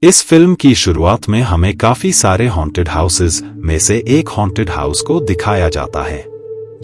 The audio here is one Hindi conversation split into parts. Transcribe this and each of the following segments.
इस फिल्म की शुरुआत में हमें काफी सारे हॉन्टेड हाउसेस में से एक हॉन्टेड हाउस को दिखाया जाता है,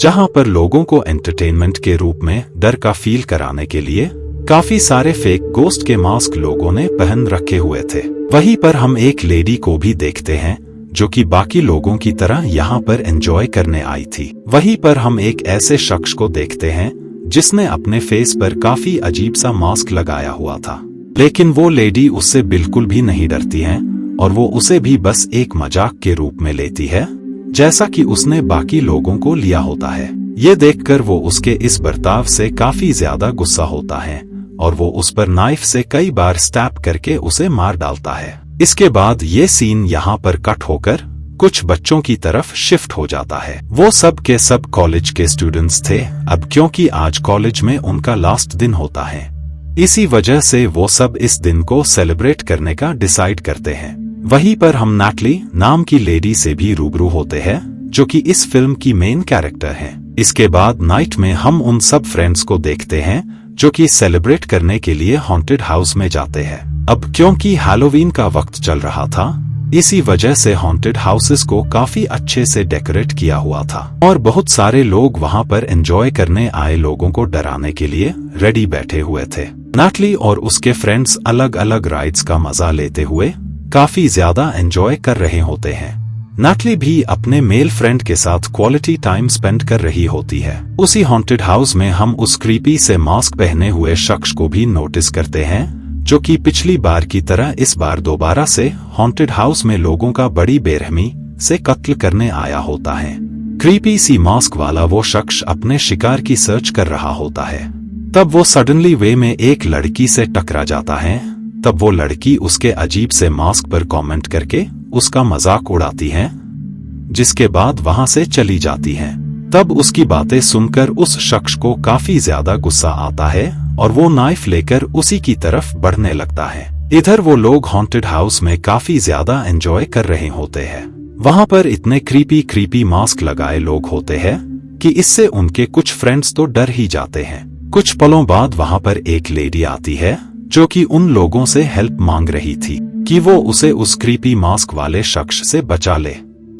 जहां पर लोगों को एंटरटेनमेंट के रूप में डर का फील कराने के लिए काफी सारे फेक गोस्ट के मास्क लोगों ने पहन रखे हुए थे। वहीं पर हम एक लेडी को भी देखते हैं जो कि बाकी लोगों की तरह यहाँ पर एंजॉय करने आई थी। वहीं पर हम एक ऐसे शख्स को देखते हैं जिसने अपने फेस पर काफी अजीब सा मास्क लगाया हुआ था, लेकिन वो लेडी उससे बिल्कुल भी नहीं डरती है और वो उसे भी बस एक मजाक के रूप में लेती है, जैसा कि उसने बाकी लोगों को लिया होता है। ये देखकर वो उसके इस बर्ताव से काफी ज्यादा गुस्सा होता है और वो उस पर नाइफ से कई बार स्टैप करके उसे मार डालता है। इसके बाद ये सीन यहाँ पर कट होकर कुछ बच्चों की तरफ शिफ्ट हो जाता है। वो सब के सब कॉलेज के स्टूडेंट्स थे अब, क्योंकि आज कॉलेज में उनका लास्ट दिन होता है। इसी वजह से वो सब इस दिन को सेलिब्रेट करने का डिसाइड करते हैं। वहीं पर हम नैटली नाम की लेडी से भी रूबरू होते हैं जो कि इस फिल्म की मेन कैरेक्टर है। इसके बाद नाइट में हम उन सब फ्रेंड्स को देखते हैं जो कि सेलिब्रेट करने के लिए हॉन्टेड हाउस में जाते हैं। अब क्योंकि हैलोवीन का वक्त चल रहा था, इसी वजह से हॉन्टेड हाउसेस को काफी अच्छे से डेकोरेट किया हुआ था और बहुत सारे लोग वहां पर एंजॉय करने आए लोगों को डराने के लिए रेडी बैठे हुए थे। नैटली और उसके फ्रेंड्स अलग अलग राइड्स का मजा लेते हुए काफी ज्यादा एंजॉय कर रहे होते हैं। नैटली भी अपने मेल फ्रेंड के साथ क्वालिटी टाइम स्पेंड कर रही होती है। उसी हॉन्टेड हाउस में हम उस क्रीपी से मास्क पहने हुए शख्स को भी नोटिस करते हैं जो कि पिछली बार की तरह इस बार दोबारा से हॉन्टेड हाउस में लोगों का बड़ी बेरहमी से कत्ल करने आया होता है। क्रीपी सी मास्क वाला वो शख्स अपने शिकार की सर्च कर रहा होता है। तब वो सडनली वे में एक लड़की से टकरा जाता है। तब वो लड़की उसके अजीब से मास्क पर कमेंट करके उसका मजाक उड़ाती है, जिसके बाद वहां से चली जाती है। तब उसकी बातें सुनकर उस शख्स को काफी ज्यादा गुस्सा आता है और वो नाइफ लेकर उसी की तरफ बढ़ने लगता है। इधर वो लोग हॉन्टेड हाउस में काफी ज्यादा एंजॉय कर रहे होते हैं। वहां पर इतने क्रीपी मास्क लगाए लोग होते हैं कि इससे उनके कुछ फ्रेंड्स तो डर ही जाते हैं। कुछ पलों बाद वहां पर एक लेडी आती है जो कि उन लोगों से हेल्प मांग रही थी कि वो उसे उस क्रीपी मास्क वाले शख्स से बचा ले,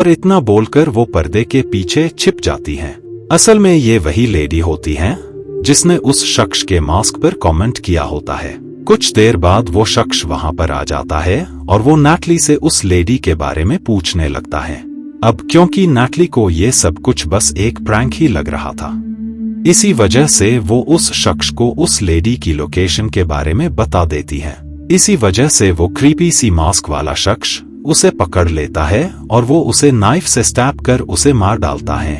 और इतना बोलकर वो पर्दे के पीछे छिप जाती हैं। असल में ये वही लेडी होती हैं जिसने उस शख्स के मास्क पर कमेंट किया होता है। कुछ देर बाद वो शख्स वहां पर आ जाता है और वो नैटली से उस लेडी के बारे में पूछने लगता है। अब क्योंकि नैटली को ये सब कुछ बस एक प्रैंक ही लग रहा था, इसी वजह से वो उस शख्स को उस लेडी की लोकेशन के बारे में बता देती है। इसी वजह से वो क्रीपी सी मास्क वाला शख्स उसे पकड़ लेता है और वो उसे नाइफ से स्टैप कर उसे मार डालता है।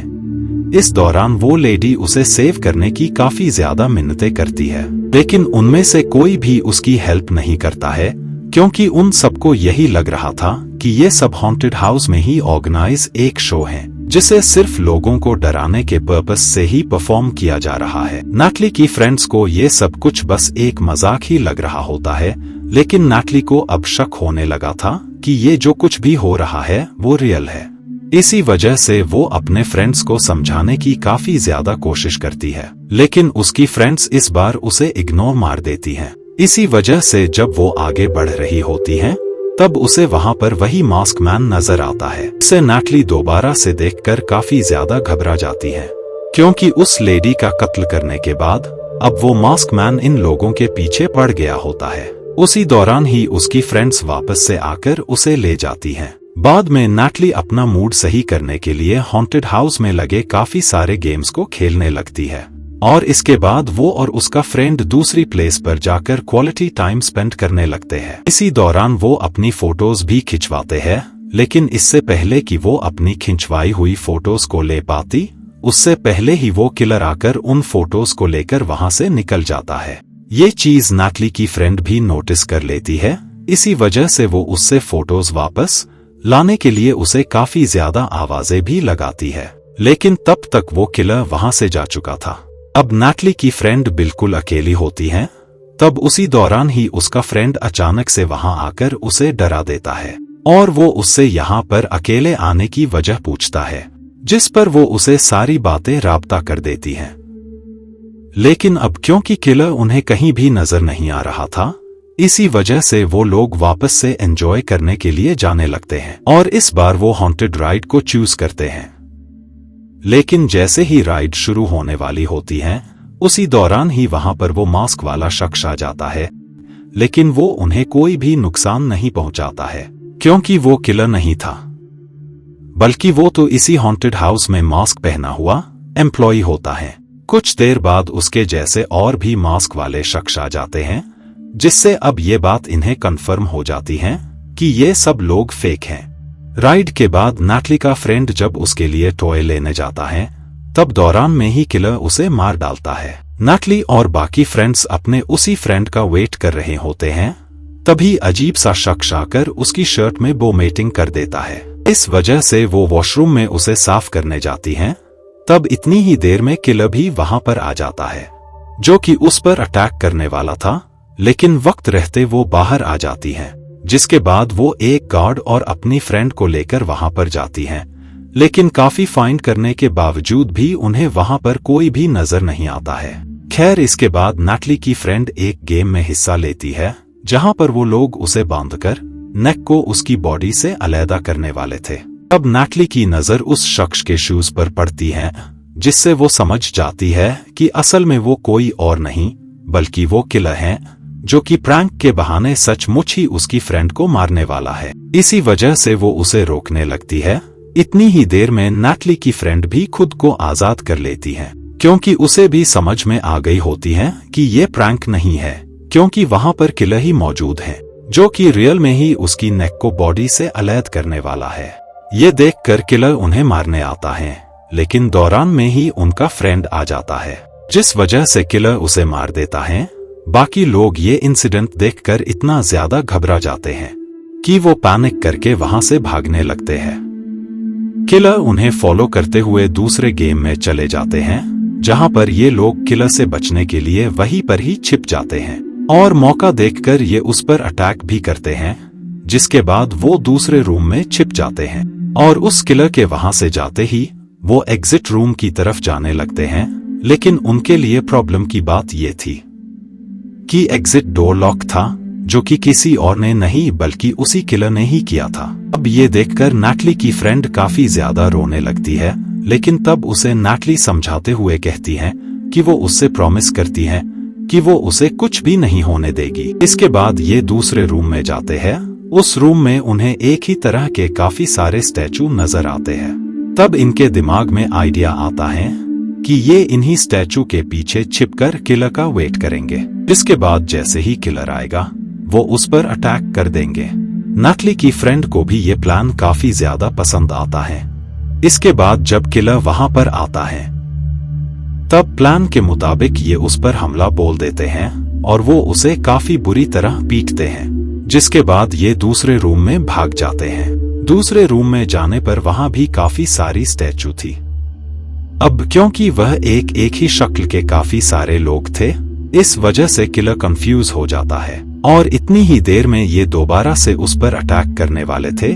इस दौरान वो लेडी उसे सेव करने की काफी ज्यादा मिन्नतें करती है, लेकिन उनमें से कोई भी उसकी हेल्प नहीं करता है, क्योंकि उन सबको यही लग रहा था कि ये सब हॉन्टेड हाउस में ही ऑर्गेनाइज एक शो है जिसे सिर्फ लोगों को डराने के पर्पस से ही परफॉर्म किया जा रहा है। नैटली की फ्रेंड्स को ये सब कुछ बस एक मजाक ही लग रहा होता है, लेकिन नैटली को अब शक होने लगा था कि ये जो कुछ भी हो रहा है वो रियल है। इसी वजह से वो अपने फ्रेंड्स को समझाने की काफी ज्यादा कोशिश करती है, लेकिन उसकी फ्रेंड्स इस बार उसे इग्नोर मार देती हैं। इसी वजह से जब वो आगे बढ़ रही होती हैं, तब उसे वहां पर वही मास्क मैन नजर आता है। इसे नैटली दोबारा से देखकर काफी ज्यादा घबरा जाती है, क्योंकि उस लेडी का कत्ल करने के बाद अब वो मास्क मैन इन लोगों के पीछे पड़ गया होता है। उसी दौरान ही उसकी फ्रेंड्स वापस से आकर उसे ले जाती हैं। बाद में नैटली अपना मूड सही करने के लिए हॉन्टेड हाउस में लगे काफी सारे गेम्स को खेलने लगती है, और इसके बाद वो और उसका फ्रेंड दूसरी प्लेस पर जाकर क्वालिटी टाइम स्पेंड करने लगते हैं। इसी दौरान वो अपनी फोटोज भी खिंचवाते हैं, लेकिन इससे पहले कि वो अपनी खिंचवाई हुई फोटोज को ले पाती, उससे पहले ही वो किलर आकर उन फोटोज को लेकर वहां से निकल जाता है। ये चीज नैटली की फ्रेंड भी नोटिस कर लेती है। इसी वजह से वो उससे फोटोज वापस लाने के लिए उसे काफी ज्यादा आवाजें भी लगाती है, लेकिन तब तक वो किलर वहां से जा चुका था। अब नैटली की फ्रेंड बिल्कुल अकेली होती है। तब उसी दौरान ही उसका फ्रेंड अचानक से वहां आकर उसे डरा देता है और वो उससे यहाँ पर अकेले आने की वजह पूछता है, जिस पर वो उसे सारी बातें राब्ता कर देती हैं। लेकिन अब क्योंकि किलर उन्हें कहीं भी नजर नहीं आ रहा था, इसी वजह से वो लोग वापस से एंजॉय करने के लिए जाने लगते हैं और इस बार वो हॉन्टेड राइड को चूज करते हैं। लेकिन जैसे ही राइड शुरू होने वाली होती है उसी दौरान ही वहां पर वो मास्क वाला शख्स आ जाता है, लेकिन वो उन्हें कोई भी नुकसान नहीं पहुंचाता है क्योंकि वो किलर नहीं था, बल्कि वो तो इसी हॉन्टेड हाउस में मास्क पहना हुआ एम्प्लॉय होता है। कुछ देर बाद उसके जैसे और भी मास्क वाले शख्स आ जाते हैं, जिससे अब ये बात इन्हें कंफर्म हो जाती है कि ये सब लोग फेक हैं। राइड के बाद नैटली का फ्रेंड जब उसके लिए टॉय लेने जाता है तब दौरान में ही किलर उसे मार डालता है। नैटली और बाकी फ्रेंड्स अपने उसी फ्रेंड का वेट कर रहे होते हैं, तभी अजीब सा शख्स आकर उसकी शर्ट में वोमिटिंग कर देता है। इस वजह से वो वॉशरूम में उसे साफ करने जाती हैं। तब इतनी ही देर में किलर भी वहां पर आ जाता है, जो कि उस पर अटैक करने वाला था, लेकिन वक्त रहते वो बाहर आ जाती है, जिसके बाद वो एक गार्ड और अपनी फ्रेंड को लेकर वहां पर जाती हैं। लेकिन काफी फाइंड करने के बावजूद भी उन्हें वहां पर कोई भी नजर नहीं आता है। खैर, इसके बाद नैटली की फ्रेंड एक गेम में हिस्सा लेती है जहां पर वो लोग उसे बांधकर नेक को उसकी बॉडी से अलग करने वाले थे। तब नैटली की नजर उस शख्स के शूज पर पड़ती है, जिससे वो समझ जाती है कि असल में वो कोई और नहीं बल्कि वो किलर है, जो कि प्रैंक के बहाने सचमुच ही उसकी फ्रेंड को मारने वाला है। इसी वजह से वो उसे रोकने लगती है। इतनी ही देर में नैटली की फ्रेंड भी खुद को आजाद कर लेती है, क्योंकि उसे भी समझ में आ गई होती है कि ये प्रैंक नहीं है, क्योंकि वहां पर किलर ही मौजूद है, जो कि रियल में ही उसकी नेक को बॉडी से अलग करने वाला है। ये देखकर किलर उन्हें मारने आता है, लेकिन दौरान में ही उनका फ्रेंड आ जाता है, जिस वजह से किलर उसे मार देता है। बाकी लोग ये इंसिडेंट देखकर इतना ज्यादा घबरा जाते हैं कि वो पैनिक करके वहां से भागने लगते हैं। किलर उन्हें फॉलो करते हुए दूसरे गेम में चले जाते हैं, जहां पर ये लोग किलर से बचने के लिए वहीं पर ही छिप जाते हैं और मौका देखकर ये उस पर अटैक भी करते हैं, जिसके बाद वो दूसरे रूम में छिप जाते हैं और उस किलर के वहां से जाते ही वो एग्जिट रूम की तरफ जाने लगते हैं। लेकिन उनके लिए प्रॉब्लम की बात ये थी कि एग्जिट डोर लॉक था, जो कि किसी और ने नहीं बल्कि उसी किलर ने ही किया था। अब ये देखकर नैटली की फ्रेंड काफी ज्यादा रोने लगती है, लेकिन तब उसे नैटली समझाते हुए कहती है कि वो उससे प्रॉमिस करती है कि वो उसे कुछ भी नहीं होने देगी। इसके बाद ये दूसरे रूम में जाते हैं। उस रूम में उन्हें एक ही तरह के काफी सारे स्टैचू नजर आते हैं। तब इनके दिमाग में आइडिया आता है कि ये इन्हीं स्टैचू के पीछे छिपकर किलर का वेट करेंगे, जिसके बाद जैसे ही किलर आएगा वो उस पर अटैक कर देंगे। नैटली की फ्रेंड को भी ये प्लान काफी ज्यादा पसंद आता है। इसके बाद जब किलर वहां पर आता है तब प्लान के मुताबिक ये उस पर हमला बोल देते हैं और वो उसे काफी बुरी तरह पीटते हैं, जिसके बाद ये दूसरे रूम में भाग जाते हैं। दूसरे रूम में जाने पर वहां भी काफी सारी स्टैचू थी। अब क्योंकि वह एक ही शक्ल के काफी सारे लोग थे, इस वजह से किलर कंफ्यूज हो जाता है और इतनी ही देर में ये दोबारा से उस पर अटैक करने वाले थे,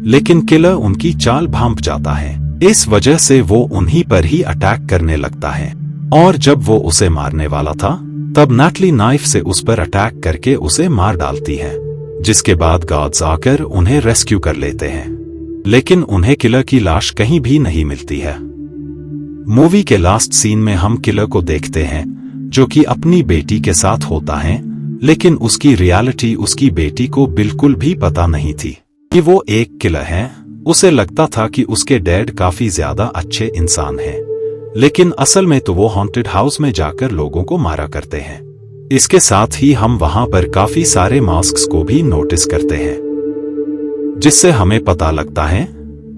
लेकिन किलर उनकी चाल भांप जाता है। इस वजह से वो उन्हीं पर ही अटैक करने लगता है और जब वो उसे मारने वाला था तब नैटली नाइफ से उस पर अटैक करके उसे मार डालती है, जिसके बाद गार्ड्स आकर उन्हें रेस्क्यू कर लेते हैं, लेकिन उन्हें किलर की लाश कहीं भी नहीं मिलती है। मूवी के लास्ट सीन में हम किलर को देखते हैं, जो कि अपनी बेटी के साथ होता है, लेकिन उसकी रियलिटी उसकी बेटी को बिल्कुल भी पता नहीं थी कि वो एक किलर है। उसे लगता था कि उसके डैड काफी ज्यादा अच्छे इंसान हैं, लेकिन असल में तो वो हॉन्टेड हाउस में जाकर लोगों को मारा करते हैं। इसके साथ ही हम वहां पर काफी सारे मास्क्स को भी नोटिस करते हैं, जिससे हमें पता लगता है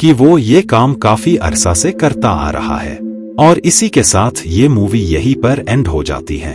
कि वो ये काम काफी अरसा से करता आ रहा है। और इसी के साथ ये मूवी यहीं पर एंड हो जाती है।